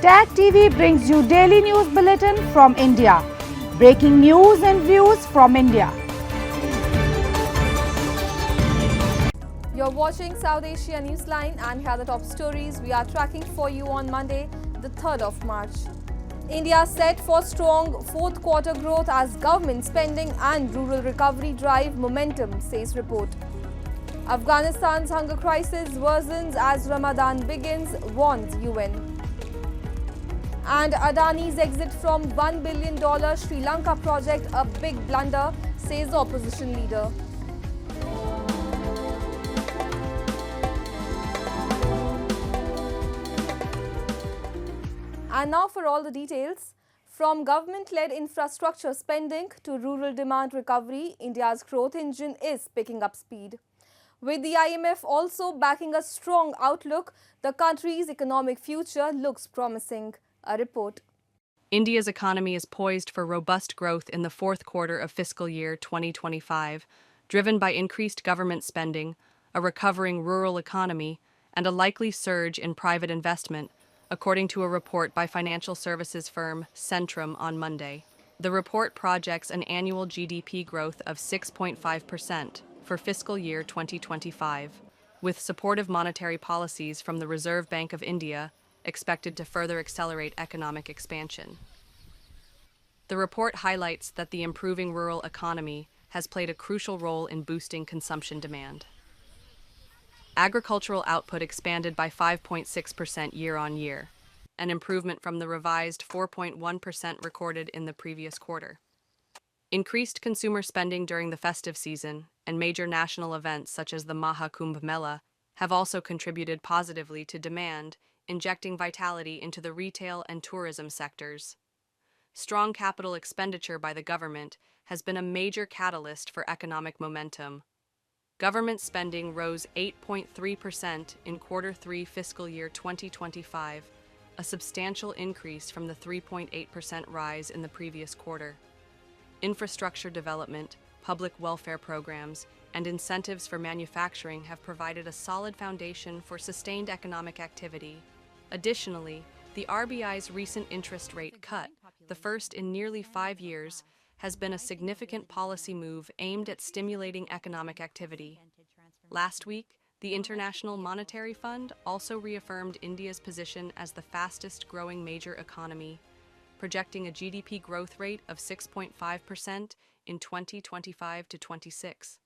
Tag TV brings you daily news bulletin from India. Breaking news and views from India. You're watching South Asia Newsline, and here are the top stories we are tracking for you on Monday, the 3rd of March. India set for strong fourth quarter growth as government spending and rural recovery drive momentum, says report. Afghanistan's hunger crisis worsens as Ramadan begins, warns UN. And Adani's exit from $1 billion Sri Lanka project a big blunder, says the opposition leader. And now for all the details. From government-led infrastructure spending to rural demand recovery, India's growth engine is picking up speed. With the IMF also backing a strong outlook, the country's economic future looks promising. A report. India's economy is poised for robust growth in the fourth quarter of fiscal year 2025, driven by increased government spending, a recovering rural economy, and a likely surge in private investment, according to a report by financial services firm Centrum on Monday. The report projects an annual GDP growth of 6.5% for fiscal year 2025, with supportive monetary policies from the Reserve Bank of India expected to further accelerate economic expansion. The report highlights that the improving rural economy has played a crucial role in boosting consumption demand. Agricultural output expanded by 5.6% year-on-year, an improvement from the revised 4.1% recorded in the previous quarter. Increased consumer spending during the festive season and major national events such as the Maha Kumbh Mela have also contributed positively to demand, injecting vitality into the retail and tourism sectors. Strong capital expenditure by the government has been a major catalyst for economic momentum. Government spending rose 8.3% in quarter 3 fiscal year 2025, a substantial increase from the 3.8% rise in the previous quarter. Infrastructure development, public welfare programs, and incentives for manufacturing have provided a solid foundation for sustained economic activity. Additionally, the RBI's recent interest rate cut, the first in nearly 5 years, has been a significant policy move aimed at stimulating economic activity. Last week, the International Monetary Fund also reaffirmed India's position as the fastest-growing major economy, projecting a GDP growth rate of 6.5% in 2025 to 26.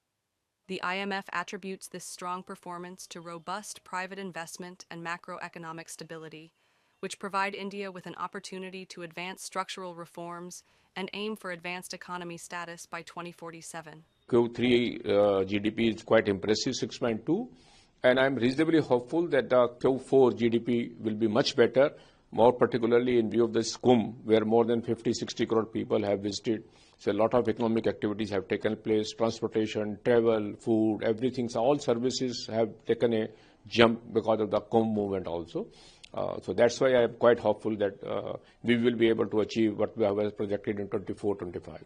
The IMF attributes this strong performance to robust private investment and macroeconomic stability, which provide India with an opportunity to advance structural reforms and aim for advanced economy status by 2047. Q3 GDP is quite impressive, 6.2, and I'm reasonably hopeful that the Q4 GDP will be much better, more particularly in view of this Kumbh, where more than 50-60 crore people have visited. So a lot of economic activities have taken place, transportation, travel, food, everything. So all services have taken a jump because of the Kumbh movement also. So that's why I am quite hopeful that we will be able to achieve what we have projected in 24-25.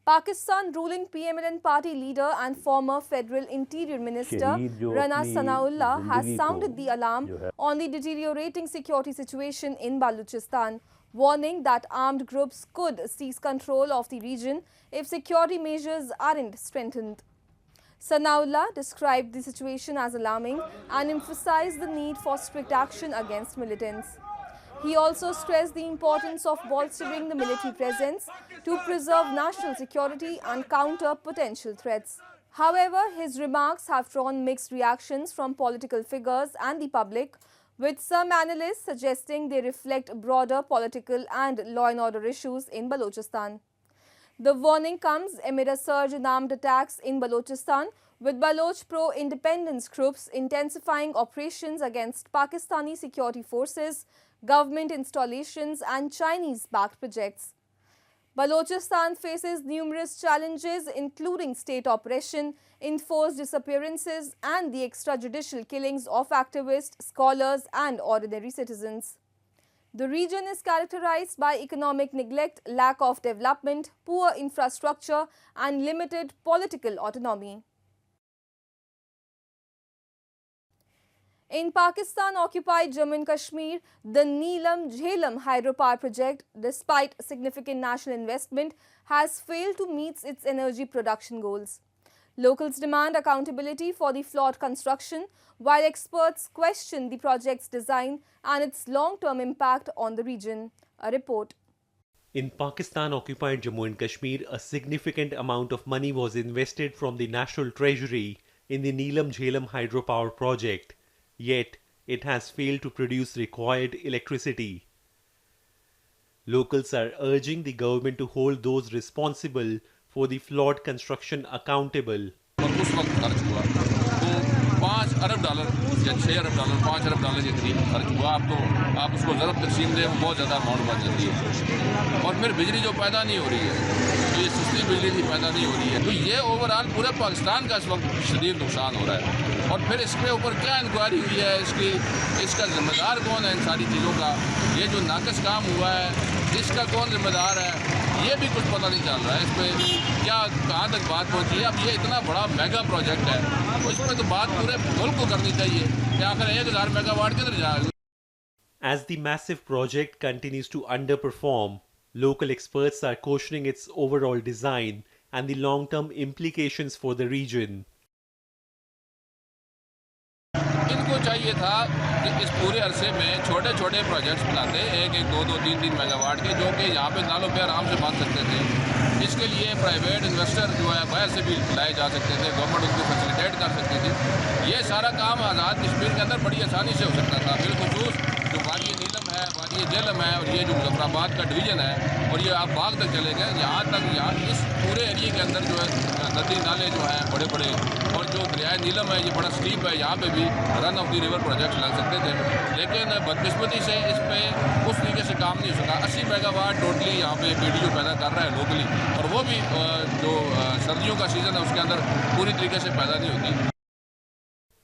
Pakistan ruling PMLN party leader and former Federal Interior Minister Rana Sanaullah has sounded the alarm on the deteriorating security situation in Balochistan, warning that armed groups could seize control of the region if security measures aren't strengthened. Sanaullah described the situation as alarming and emphasized the need for strict action against militants. He also stressed the importance of bolstering the military presence to preserve national security and counter potential threats. However, his remarks have drawn mixed reactions from political figures and the public, with some analysts suggesting they reflect broader political and law and order issues in Balochistan. The warning comes amid a surge in armed attacks in Balochistan, with Baloch pro-independence groups intensifying operations against Pakistani security forces, government installations and Chinese-backed projects. Balochistan faces numerous challenges including state oppression, enforced disappearances and the extrajudicial killings of activists, scholars and ordinary citizens. The region is characterized by economic neglect, lack of development, poor infrastructure and limited political autonomy. In Pakistan-occupied Jammu and Kashmir, the Neelam Jhelum hydropower project, despite significant national investment, has failed to meet its energy production goals. Locals demand accountability for the flawed construction, while experts question the project's design and its long-term impact on the region. A report. In Pakistan-occupied Jammu and Kashmir, a significant amount of money was invested from the National Treasury in the Neelam Jhelum hydropower project. Yet, it has failed to produce required electricity. Locals are urging the government to hold those responsible for the flawed construction accountable. उस वक्त खर्च हुआ तो $5 अरब या $6 अरब $5 अरब के करीब खर्च हुआ. अब तो आप उसको ज़रूर तकसीम दें, बहुत ज़्यादा अमाउंट बन जाती है. और फिर बिजली जो पैदा नहीं हो रही है, तो ये सस्ती बिजली भी पैदा नहीं हो रही है. तो ये ओवरऑल पूरे पाकिस्तान का इस वक्त शदीद नुकसान हो रहा है. और फिर इसके ऊपर क्या इंक्वायरी हुई है, इसका जिम्मेदार कौन है इन सारी चीज़ों का, ये जो नाकस काम हुआ है इसका कौन जिम्मेदार है, ये भी कुछ पता नहीं चल रहा है. इस पर क्या कहाँ तक बात पहुँची है. अब ये इतना बड़ा मेगा प्रोजेक्ट है, तो इस पर तो बात पूरे मुल्क को करनी चाहिए कि आखिर 1000 मेगावाट किधर जाएगा. As the massive project continues to underperform, local experts are cautioning its overall design and the long-term implications for the region. इनको चाहिए था कि इस पूरे अरसे में छोटे छोटे प्रोजेक्ट्स बनाते, 1-1, 2-2, 3-3 मेगावाट के, जो कि यहाँ पे नालों पे आराम से बन सकते थे. इसके लिए प्राइवेट इन्वेस्टर जो है बाहर से भी लाए जा सकते थे, गवर्नमेंट उनको फैसिलिटेट कर सकती थी. ये सारा काम आज़ाद कश्मीर के अंदर बड़ी आसानी से हो सकता था. बिलखुसूस जो वादी नीलम है, वादी झेलम है, और ये जो मुजफ्फराबाद का डिवीज़न है, और ये आप बाग तक चले गए, यहाँ तक यहाँ इस पूरे एरिए के अंदर जो है नदी नाले जो हैं बड़े बड़े, और जो दरिया नीलम है ये बड़ा स्टीप है, यहाँ पे भी run of the river project लग सकते थे. लेकिन बदकिस्मती से इस पर उस तरीके से काम नहीं हो सका. 80 मेगावाट टोटली यहाँ पे PDO पैदा कर रहा है लोकली, और वो भी जो सर्दियों का सीज़न है उसके अंदर पूरी तरीके से पैदा नहीं होती.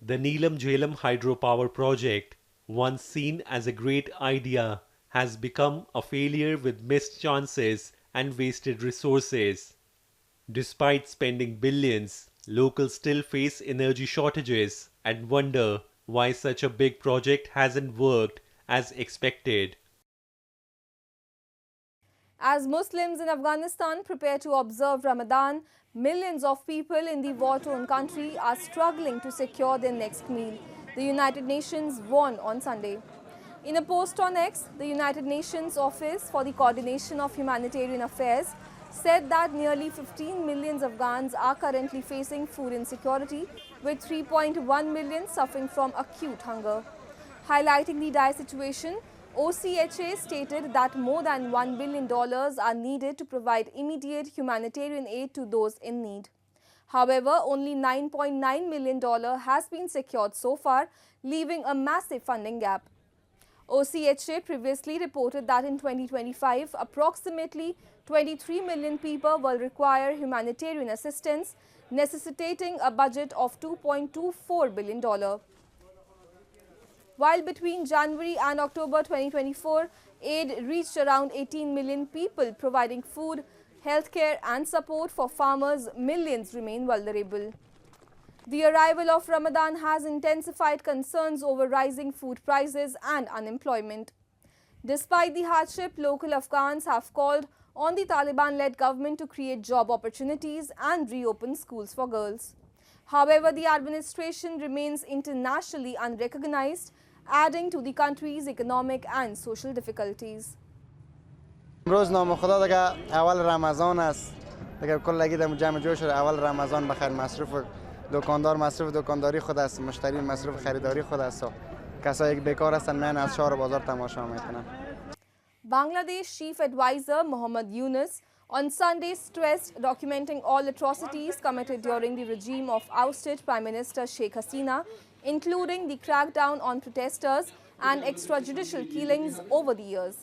The Neelam Jhelum hydropower project, once seen as a great idea, has become a failure with missed chances and wasted resources. Despite spending billions, locals still face energy shortages and wonder why such a big project hasn't worked as expected. As Muslims in Afghanistan prepare to observe Ramadan, millions of people in the war-torn country are struggling to secure their next meal, the United Nations warned on Sunday. In a post on X, the United Nations Office for the Coordination of Humanitarian Affairs said that nearly 15 million Afghans are currently facing food insecurity, with 3.1 million suffering from acute hunger. Highlighting the dire situation, OCHA stated that more than $1 billion are needed to provide immediate humanitarian aid to those in need. However, only $9.9 million has been secured so far, leaving a massive funding gap. OCHA previously reported that in 2025, approximately 23 million people will require humanitarian assistance, necessitating a budget of $2.24 billion. While between January and October 2024, aid reached around 18 million people, providing food, healthcare and support for farmers, millions remain vulnerable. The arrival of Ramadan has intensified concerns over rising food prices and unemployment. Despite the hardship, local Afghans have called on the Taliban-led government to create job opportunities and reopen schools for girls. However, the administration remains internationally unrecognized, adding to the country's economic and social difficulties. امروز نام خدا دیگه اول رمضان است دیگه کلگی در جمع جوش شده اول رمضان بخیر مصرف دکاندار مصرف دکانداری خود است مشتری مصرف خریداری خود است کسایی که بیکار هستن میان از شهر بازار تماشا میکنن. Bangladesh Chief Advisor Mohammad Yunus on Sunday stressed documenting all atrocities committed during the regime of ousted Prime Minister Sheikh Hasina, including the crackdown on protesters and extrajudicial killings over the years.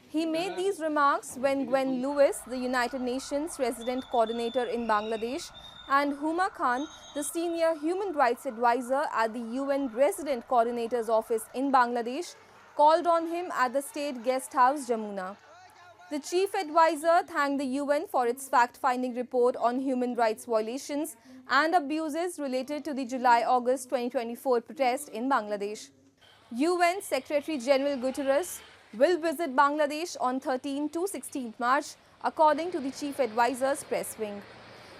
He made these remarks when Gwen Lewis, the United Nations Resident Coordinator in Bangladesh, and Huma Khan, the Senior Human Rights Advisor at the UN Resident Coordinator's Office in Bangladesh, called on him at the State Guest House, Jamuna. The chief advisor thanked the UN for its fact-finding report on human rights violations and abuses related to the July-August 2024 protest in Bangladesh. UN Secretary General Guterres will visit Bangladesh on 13 to 16 March, according to the chief advisor's press wing.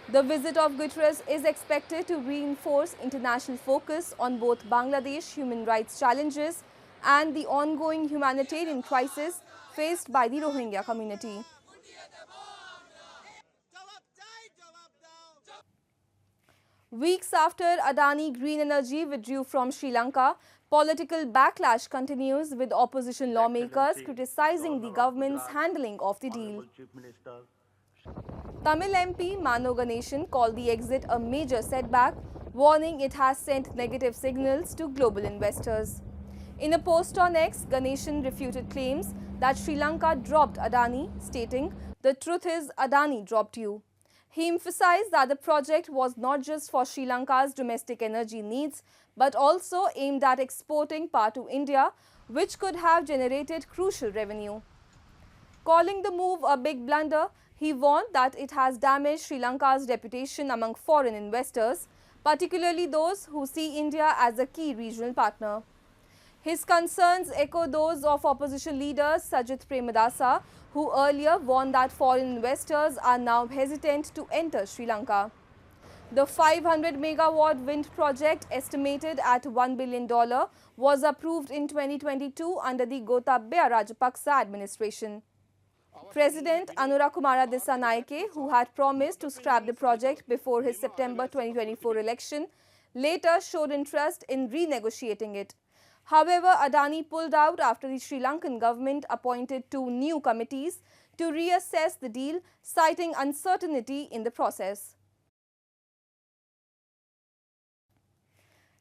The visit of Guterres is expected to reinforce international focus on both Bangladesh human rights challenges and the ongoing humanitarian crisis faced by the Rohingya community. Weeks after Adani Green Energy withdrew from Sri Lanka, political backlash continues with opposition lawmakers criticizing the government's handling of the deal. Tamil MP Mano Ganeshan called the exit a major setback, warning it has sent negative signals to global investors. In a post on X, Ganeshan refuted claims that Sri Lanka dropped Adani, stating, "The truth is Adani dropped you." He emphasized that the project was not just for Sri Lanka's domestic energy needs, but also aimed at exporting power to India, which could have generated crucial revenue. Calling the move a big blunder, he warned that it has damaged Sri Lanka's reputation among foreign investors, particularly those who see India as a key regional partner. His concerns echo those of opposition leader Sajith Premadasa, who earlier warned that foreign investors are now hesitant to enter Sri Lanka. The 500 megawatt wind project, estimated at $1 billion, was approved in 2022 under the Gotabaya Rajapaksa administration. President Anura Kumara Dissanayake, who had promised to scrap the project before his September 2024 election, later showed interest in renegotiating it. However, Adani pulled out after the Sri Lankan government appointed 2 new committees to reassess the deal, citing uncertainty in the process.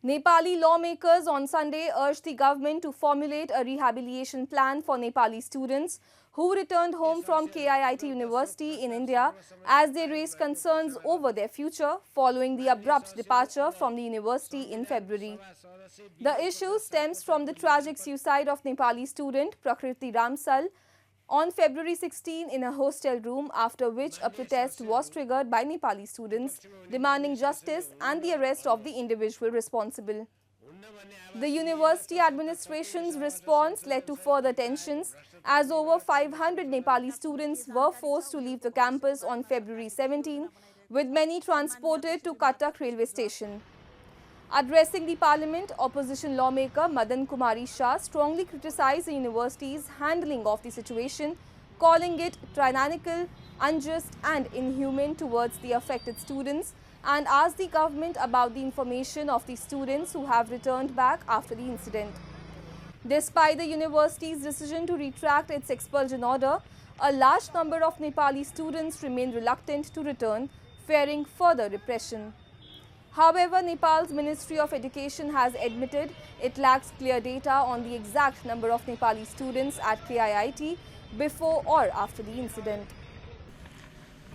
Nepali lawmakers on Sunday urged the government to formulate a rehabilitation plan for Nepali students who returned home from KIIT University in India as they raised concerns over their future following the abrupt departure from the university in February. The issue stems from the tragic suicide of Nepali student Prakriti Ramsal on February 16 in a hostel room, after which a protest was triggered by Nepali students demanding justice and the arrest of the individual responsible. The university administration's response led to further tensions as over 500 Nepali students were forced to leave the campus on February 17, with many transported to Cuttack railway station. Addressing the parliament, opposition lawmaker Madan Kumari Shah strongly criticized the university's handling of the situation, calling it tyrannical, unjust and inhumane towards the affected students, and asked the government about the information of the students who have returned back after the incident. Despite the university's decision to retract its expulsion order, a large number of Nepali students remain reluctant to return, fearing further repression. However, Nepal's Ministry of Education has admitted it lacks clear data on the exact number of Nepali students at KIIT before or after the incident.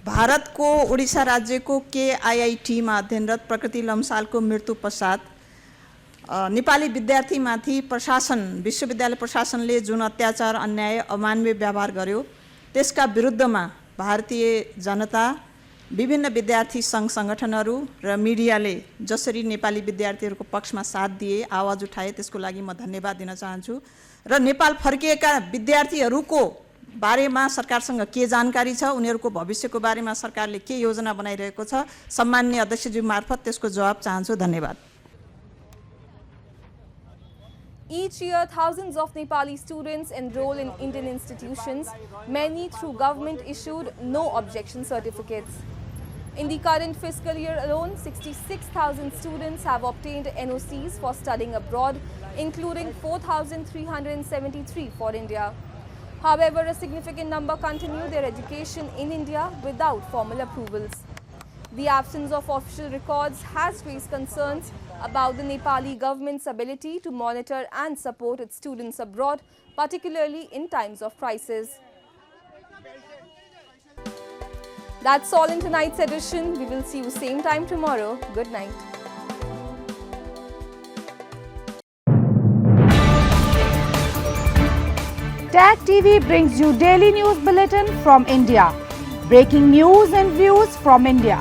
भारतको ओडिसा राज्यको केआईआईटीमा अध्ययनरत प्रकृति लम्सालको मृत्यु पश्चात नेपाली विद्यार्थीमाथि प्रशासन विश्वविद्यालय प्रशासनले जुन अत्याचार अन्याय अमानवीय व्यवहार गर्यो त्यसका विरुद्धमा भारतीय जनता विभिन्न विद्यार्थी संघ संगठनहरू र मिडियाले जसरी नेपाली विद्यार्थीहरूको पक्षमा साथ दिए आवाज उठाए त्यसको लागि म धन्यवाद दिन चाहन्छु र नेपाल फर्किएका विद्यार्थीहरूको बारेमा सरकारसँग के जानकारी छ उनीहरूको भविष्यको बारेमा सरकारले के योजना बनाइरहेको छ सम्माननीय अध्यक्षज्यू मार्फत त्यसको जवाब चाहन्छु धन्यवाद Each year, thousands of Nepali students enroll in Indian institutions, many through government-issued no-objection certificates. In the current fiscal year alone, 66,000 students have obtained NOCs for studying abroad, including 4,373 for India. However, a significant number continue their education in India without formal approvals. The absence of official records has raised concerns about the Nepali government's ability to monitor and support its students abroad, particularly in times of crisis. That's all in tonight's edition. We will see you same time tomorrow. Good night. Tag TV brings you daily news bulletin from India. Breaking news and views from India.